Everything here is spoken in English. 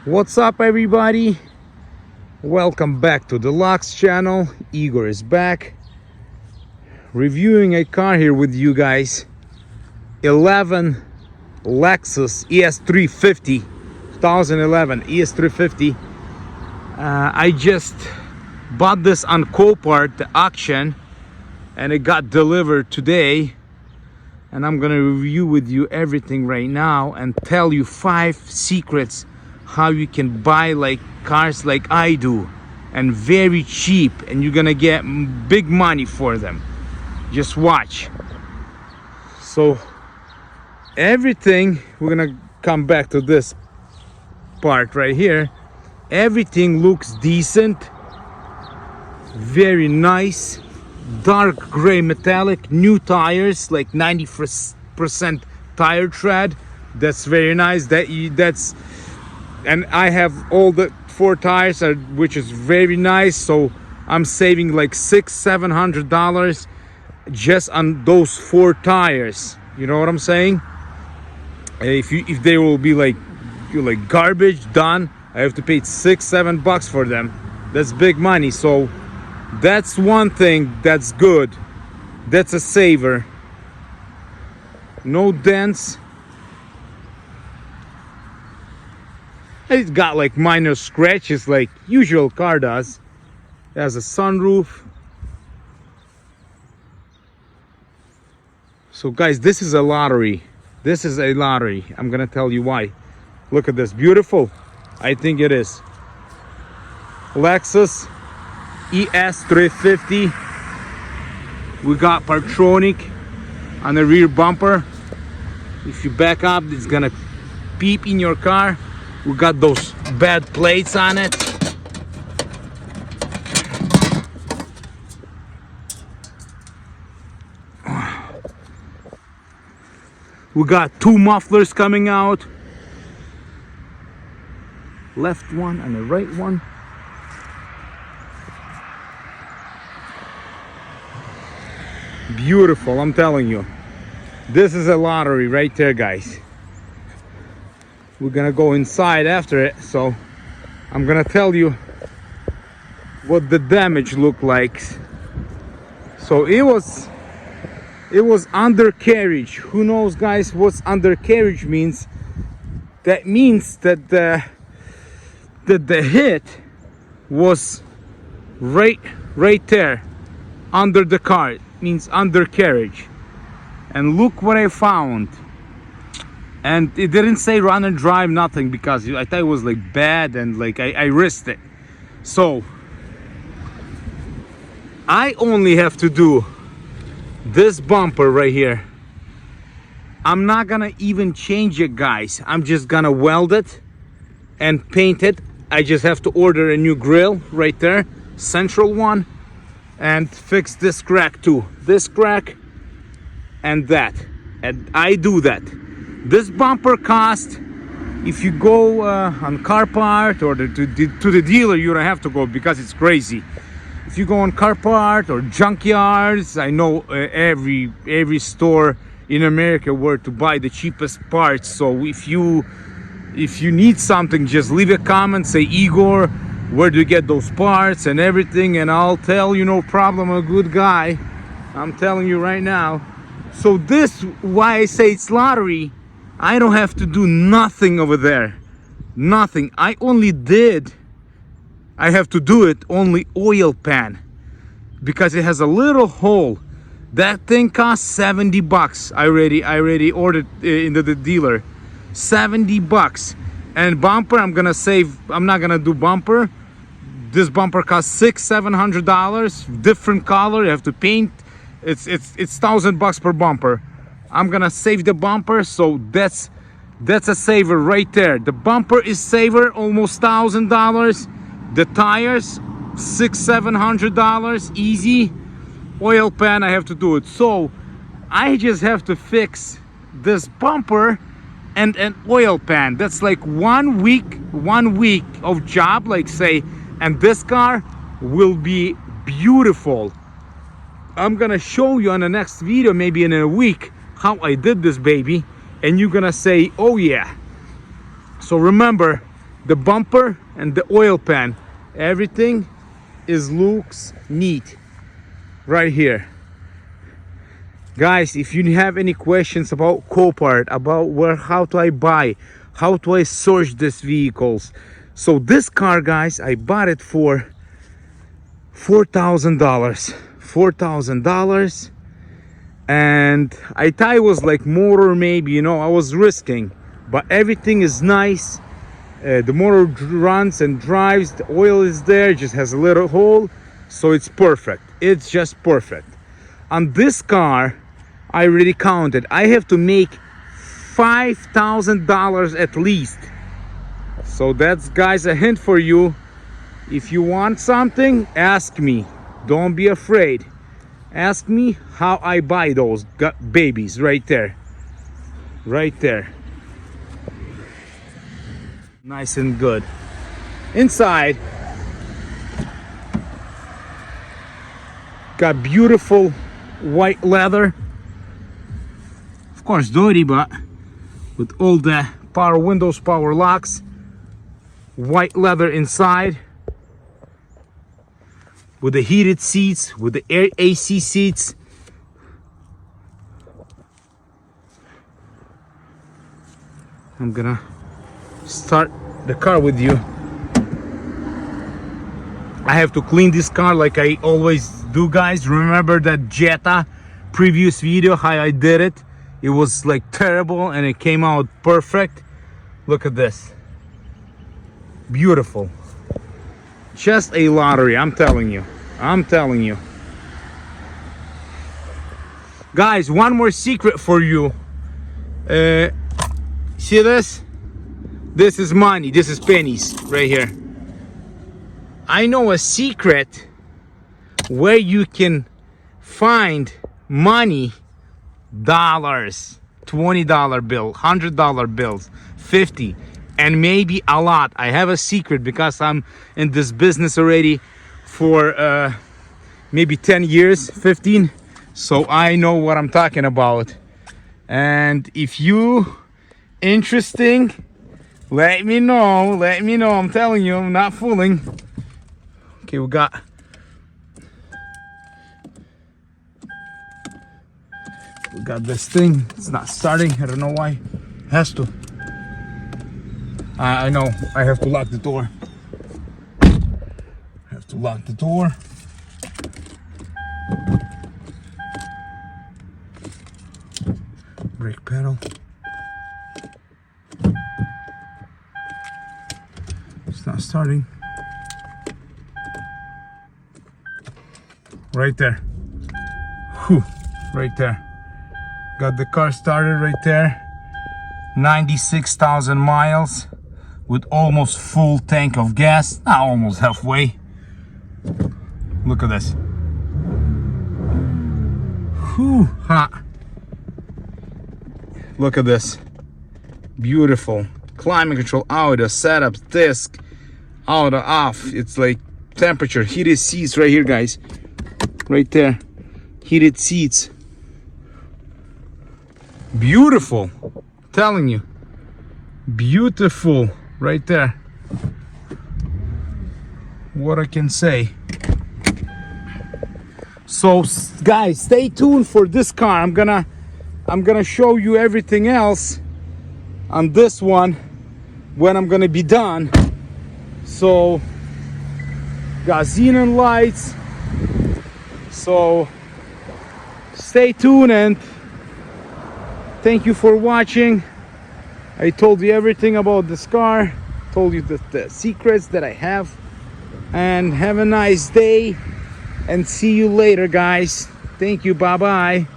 What's up, everybody? Welcome back to DELUXE channel. Igor is back reviewing a car here with you guys. 11 Lexus ES350, 2011 ES350. I just bought this on Copart, the auction, and it got delivered today. And I'm gonna review with you everything right now and tell you 5 secrets how you can buy like cars like I do, and very cheap, and you're gonna get big money for them. Just watch. So everything, we're gonna come back to this part right here. Everything looks decent, very nice, dark gray metallic, new tires, like 90% tire tread. That's very nice. That's and I have all the 4 tires, which is very nice. So I'm saving like $600-700 just on those 4 tires. You know what I'm saying? If they will be like garbage done, I have to pay $6-7 for them. That's big money. So that's one thing that's good. That's a saver. No dents. It's got like minor scratches like usual car does. It has a sunroof. So guys, this is a lottery. This is a lottery. I'm gonna tell you why. Look at this, beautiful. I think it is. Lexus ES350. We got Partronic on the rear bumper. If you back up, it's gonna beep in your car. We got those bad plates on it. We got 2 mufflers coming out. Left one and the right one. Beautiful, I'm telling you. This is a lottery right there, guys. We're gonna go inside after it, so I'm gonna tell you what the damage looked like. So it was undercarriage. Who knows, guys, what undercarriage means? That means that the hit was right there under the car. It means undercarriage. And look what I found. And it didn't say run and drive, nothing, because I thought it was like bad, and like I risked it. So I only have to do this bumper right here. I'm not gonna even change it, guys. I'm just gonna weld it and paint it. I just have to order a new grill right there, central one, and fix this crack too. This crack and that. And I do that. This bumper cost, if you go on Copart or to the dealer, you don't have to go because it's crazy. If you go on Copart or junkyards, I know every store in America where to buy the cheapest parts. So if you need something, just leave a comment, say Igor, where do you get those parts and everything, and I'll tell you, no problem. I'm a good guy. I'm telling you right now. So this, why I say it's lottery. I don't have to do nothing over there. Nothing. I have to do it only oil pan, because it has a little hole. That thing costs $70. I already ordered into the dealer. $70. And bumper, I'm gonna save. I'm not gonna do bumper. This bumper costs $600-700. Different color. You have to paint. It's $1,000 per bumper. I'm gonna save the bumper, so that's a saver right there. The bumper is saver, almost $1,000. The tires, $600-700 easy. Oil pan, I have to do it. So I just have to fix this bumper and an oil pan. That's like 1 week of job, like say, and this car will be beautiful. I'm gonna show you on the next video, maybe in a week, how I did this baby, and you're gonna say, oh yeah. So remember, the bumper and the oil pan, everything is looks neat right here. Guys, if you have any questions about Copart, about how do I buy, how do I search these vehicles, so this car, guys, I bought it for $4,000, and I thought it was like motor, maybe, you know, I was risking, but everything is nice. The motor runs and drives, the oil is there, just has a little hole, so it's perfect. It's just perfect. On this car, I already counted, I have to make $5,000 at least. So that's, guys, a hint for you. If you want something, ask me. Don't be afraid. Ask me how I buy those babies right there. Right there. Nice and good. Inside, got beautiful white leather. Of course dirty, but with all the power windows, power locks, white leather inside, with the heated seats, with the air AC seats. I'm gonna start the car with you. I have to clean this car like I always do, guys. Remember that Jetta previous video, how I did it? It was like terrible and it came out perfect. Look at this. Beautiful. Just a lottery, I'm telling you. I'm telling you. Guys, one more secret for you. See this? This is money, this is pennies right here. I know a secret where you can find money, dollars, $20 bill, $100 bills, 50, and maybe a lot. I have a secret because I'm in this business already for maybe 10 years, 15. So I know what I'm talking about. And if you interesting, let me know. I'm telling you, I'm not fooling. Okay, we got this thing. It's not starting. I don't know why. It has to. I know. I have to lock the door. Brake pedal. It's not starting. Right there. Whew. Right there. Got the car started right there. 96,000 miles with almost full tank of gas. Not almost halfway. Look at this. Whew, hot. Look at this. Beautiful. Climate control, audio, setups, disc, auto off. It's like temperature, heated seats right here, guys. Right there. Heated seats. Beautiful. Telling you. Beautiful. Right there. What I can say. So guys, stay tuned for this car. I'm gonna show you everything else on this one when I'm gonna be done. So got xenon lights. So stay tuned and thank you for watching. I told you everything about this car, told you the secrets that I have, and have a nice day and see you later, guys. Thank you. Bye bye.